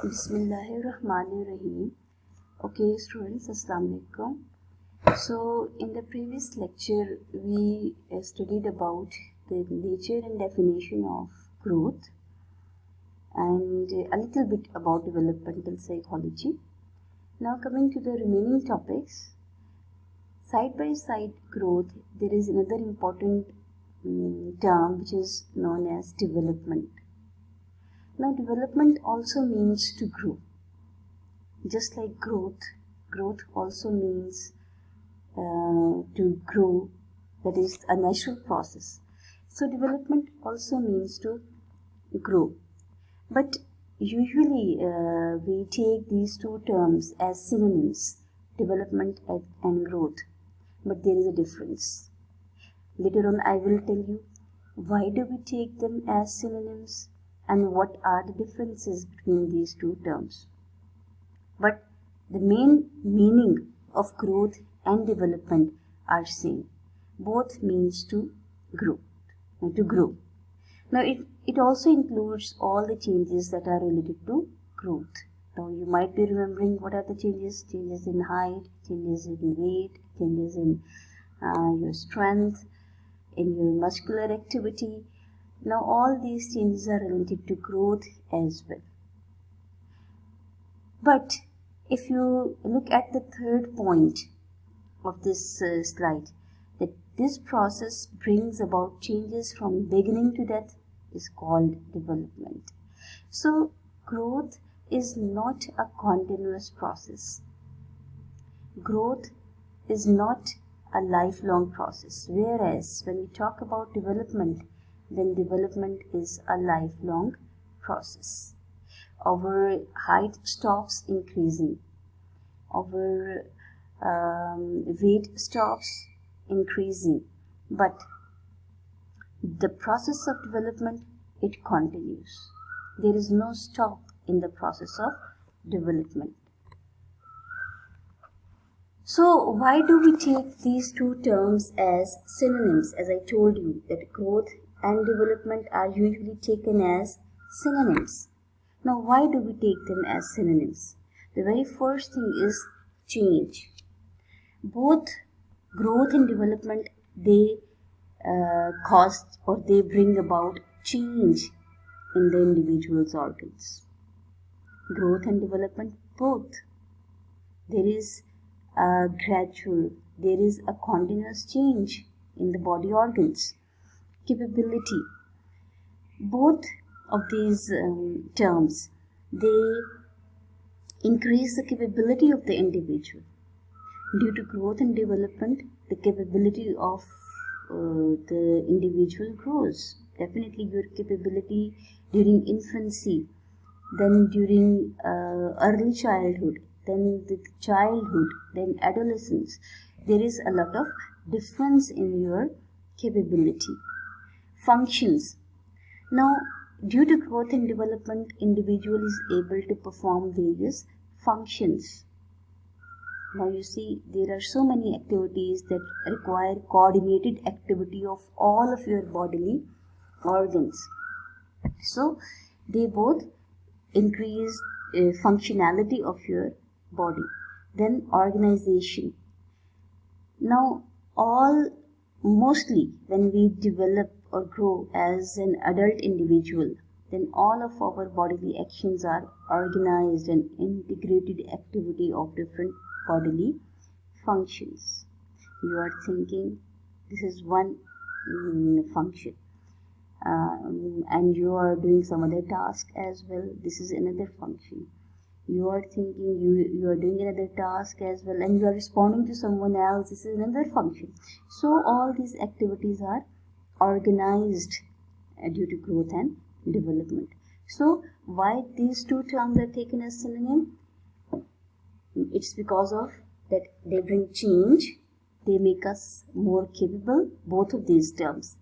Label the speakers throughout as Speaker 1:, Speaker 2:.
Speaker 1: Bismillahirrahmanirrahim. Okay, students, Assalamu alaikum. So, in the previous lecture, we studied about the nature and definition of growth and a little bit about developmental psychology. Now, coming to the remaining topics, side by side growth, there is another important term which is known as development. Now, development also means to grow. Just like growth also means to grow, that is a natural process. So, development also means to grow. But usually we take these two terms as synonyms, development and growth. But there is a difference. Later on I will tell you why do we take them as synonyms and what are the differences between these two terms. But the main meaning of growth and development are same. Both means to grow. Now it also includes all the changes that are related to growth. Now you might be remembering what are the changes. Changes in height, changes in weight, changes in your strength, in your muscular activity. Now all these changes are related to growth as well. But if you look at the third point of this slide, that this process brings about changes from beginning to death is called development. So growth is not a continuous process. Growth is not a lifelong process. Whereas when we talk about development, then development is a lifelong process. Our height stops increasing. Our weight stops increasing. But the process of development, it continues. There is no stop in the process of development. So why do we take these two terms as synonyms? As I told you that growth and development are usually taken as synonyms. Now why do we take them as synonyms? The very first thing is change. Both growth and development, they cause or they bring about change in the individual's organs. Growth and development, both. There is a gradual, there is a continuous change in the body organs. Capability. Both of these terms, they increase the capability of the individual. Due to growth and development, the capability of the individual grows. Definitely your capability during infancy, then during early childhood, then the childhood, then adolescence. There is a lot of difference in your capability. Functions. Now, due to growth and development, individual is able to perform various functions. Now you see, there are so many activities that require coordinated activity of all of your bodily organs. So, they both increase functionality of your body. Then organization. Now, mostly when we develop or grow as an adult individual, then all of our bodily actions are organized and integrated activity of different bodily functions. You are thinking, this is one function, and you are doing some other task as well, this is another function. You are thinking, you are doing another task as well, and you are responding to someone else, this is another function. So all these activities are organized due to growth and development. So why these two terms are taken as synonym? It's because of that they bring change, they make us more capable, both of these terms.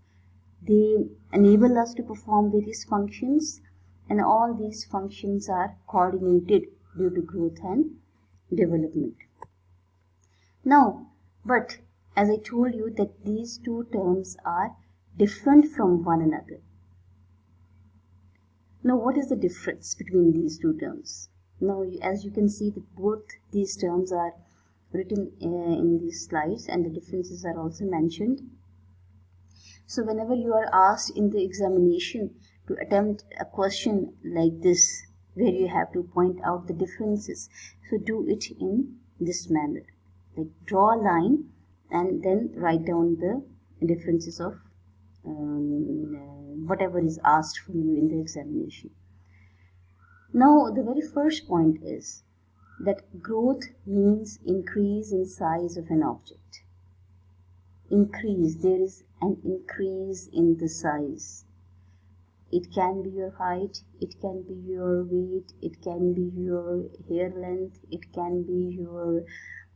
Speaker 1: They enable us to perform various functions, and all these functions are coordinated due to growth and development. Now, but as I told you that these two terms are different from one another. Now, what is the difference between these two terms? Now, as you can see that both these terms are written in these slides, and the differences are also mentioned. So whenever you are asked in the examination to attempt a question like this, where you have to point out the differences, so do it in this manner. Like draw a line and then write down the differences of whatever is asked from you in the examination. Now, the very first point is that growth means increase in size of an object. Increase, there is an increase in the size. It can be your height, it can be your weight, it can be your hair length, it can be your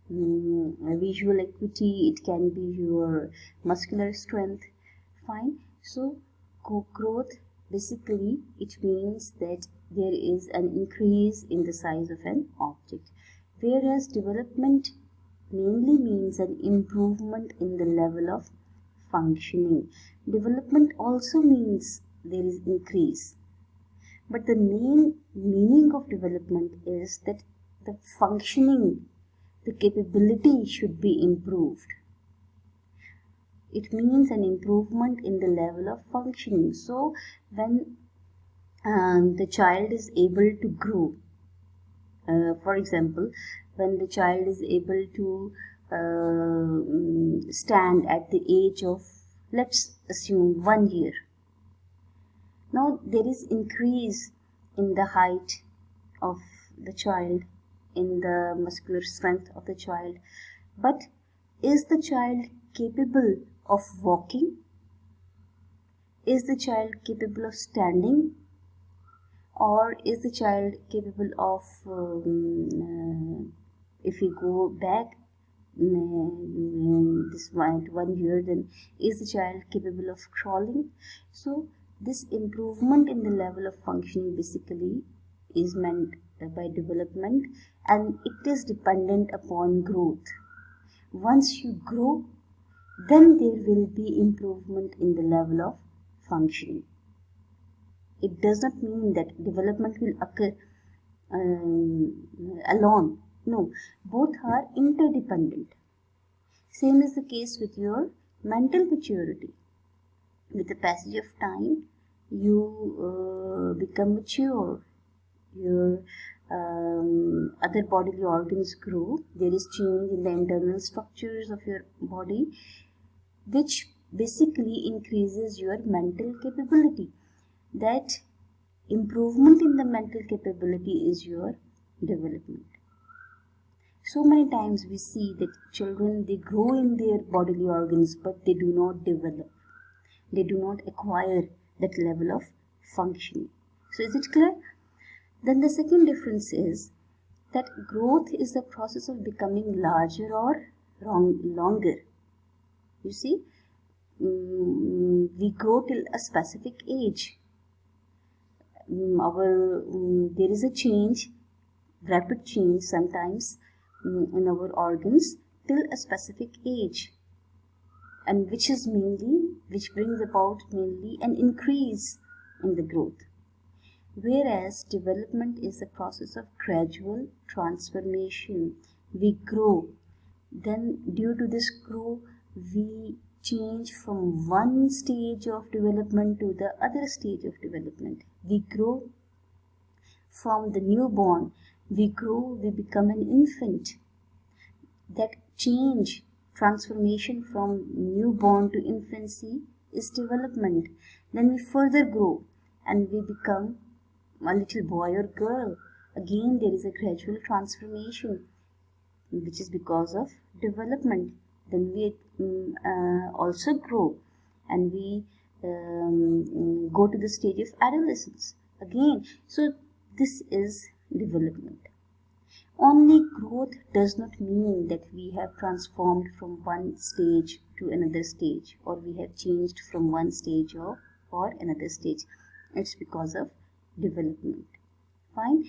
Speaker 1: visual acuity, it can be your muscular strength. Fine. So growth, basically it means that there is an increase in the size of an object, whereas development mainly means an improvement in the level of functioning. Development also means there is increase, but the main meaning of development is that the functioning, the capability should be improved. It means an improvement in the level of functioning. So when the child is able to grow, for example, when the child is able to stand at the age of, let's assume, 1 year. Now there is increase in the height of the child, in the muscular strength of the child, but is the child capable of walking? Is the child capable of standing? Or is the child capable of, if we go back this 1 year, then is the child capable of crawling? So this improvement in the level of functioning basically is meant by development, and it is dependent upon growth. Once you grow, then there will be improvement in the level of functioning. It does not mean that development will occur alone. No, both are interdependent. Same is the case with your mental maturity. With the passage of time, you become mature. Your other bodily organs grow. There is change in the internal structures of your body, which basically increases your mental capability. That improvement in the mental capability is your development. So many times we see that children, they grow in their bodily organs, but they do not develop. They do not acquire that level of functioning. So is it clear? Then the second difference is that growth is the process of becoming larger or longer. You see, we grow till a specific age. There is a change, rapid change sometimes in our organs till a specific age, and which brings about mainly an increase in the growth. Whereas development is the process of gradual transformation. We grow, then due to this growth, we change from one stage of development to the other stage of development. We grow from the newborn, we become an infant. That change, transformation from newborn to infancy is development. Then we further grow and we become a little boy or girl. Again, there is a gradual transformation, which is because of development. Then we also grow and we go to the stage of adolescence again. So this is development. Only growth does not mean that we have transformed from one stage to another stage, or we have changed from one stage or another stage. It's because of development. Fine.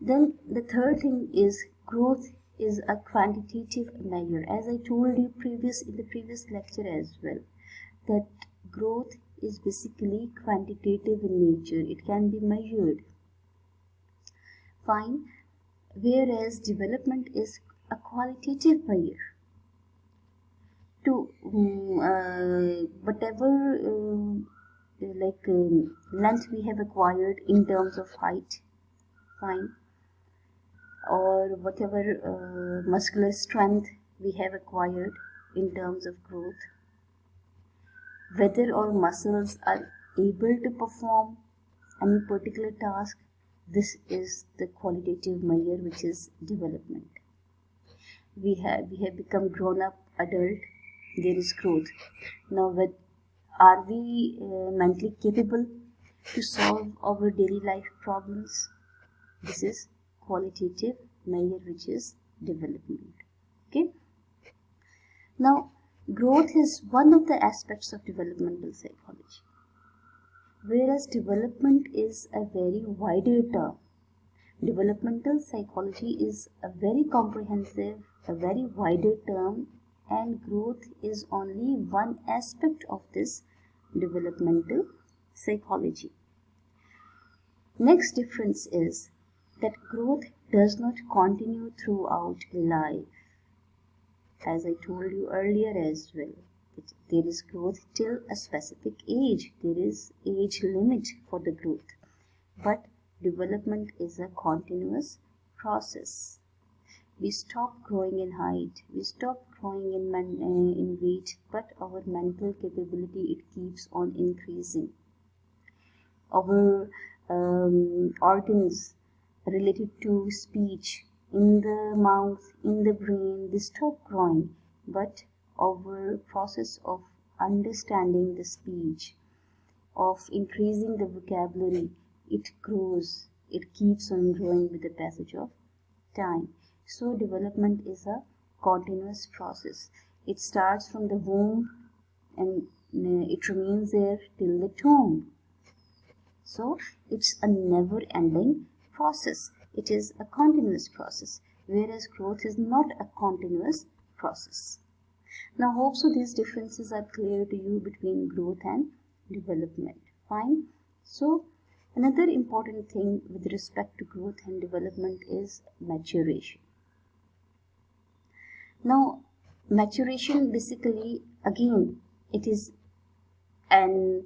Speaker 1: Then the third thing is growth is a quantitative measure. As I told you in the previous lecture as well, that growth is basically quantitative in nature. It can be measured. Fine. Whereas development is a qualitative measure to whatever length we have acquired in terms of height, fine, or whatever muscular strength we have acquired in terms of growth, whether our muscles are able to perform any particular task. This is the qualitative measure, which is development. We have become grown up adult. There is growth. Now, are we mentally capable to solve our daily life problems? This is qualitative measure, which is development. Okay. Now, growth is one of the aspects of developmental psychology, whereas development is a very wider term. Developmental psychology is a very comprehensive, a very wider term, and growth is only one aspect of this developmental psychology. Next difference is that growth does not continue throughout life. As I told you earlier as well, there is growth till a specific age. There is age limit for the growth. But development is a continuous process. We stop growing in height, we stop growing in weight, but our mental capability, it keeps on increasing. Our organs related to speech, in the mouth, in the brain, they stop growing, but our process of understanding the speech, of increasing the vocabulary, it grows, it keeps on growing with the passage of time. So development is a continuous process. It starts from the womb and it remains there till the tomb. So it's a never-ending process. It is a continuous process, whereas growth is not a continuous process. Now, hope so these differences are clear to you between growth and development. Fine. So, another important thing with respect to growth and development is maturation. Now, maturation basically, again, it is an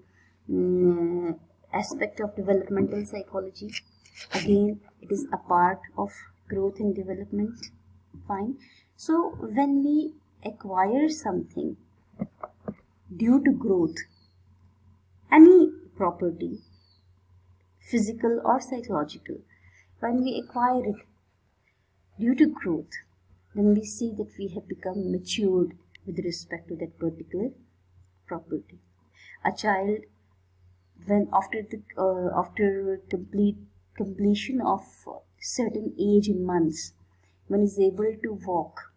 Speaker 1: aspect of developmental psychology. Again, it is a part of growth and development. Fine. So, when we acquire something due to growth, any property, physical or psychological, when we acquire it due to growth, then we see that we have become matured with respect to that particular property. A child, when after completion of certain age in months, when is able to walk,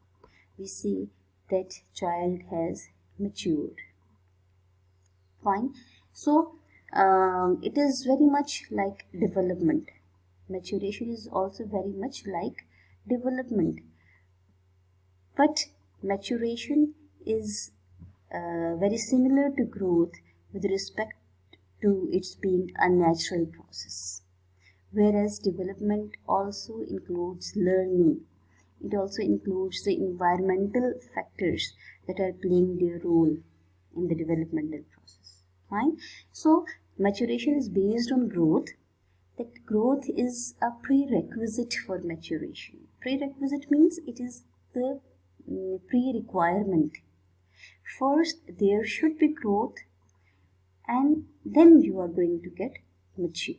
Speaker 1: we see that child has matured. Fine. So it is very much like development. Maturation is also very much like development. But maturation is very similar to growth with respect to its being a natural process. Whereas development also includes learning. It also includes the environmental factors that are playing their role in the developmental process. Fine. So maturation is based on growth. That growth is a prerequisite for maturation. Prerequisite means it is the pre-requirement. First, there should be growth, and then you are going to get mature.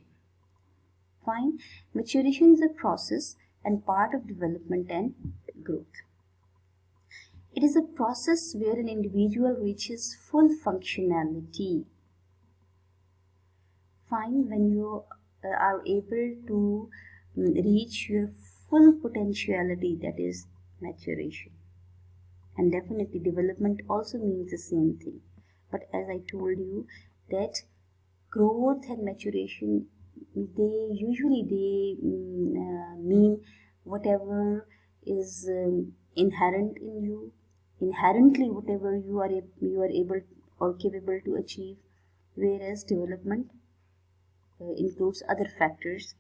Speaker 1: Fine. Maturation is a process and part of development and growth. It is a process where an individual reaches full functionality. Fine. When you are able to reach your full potentiality, that is maturation. And definitely development also means the same thing. But as I told you, that growth and maturation, they usually mean whatever is inherent in you, inherently whatever you are able or capable to achieve, whereas development includes other factors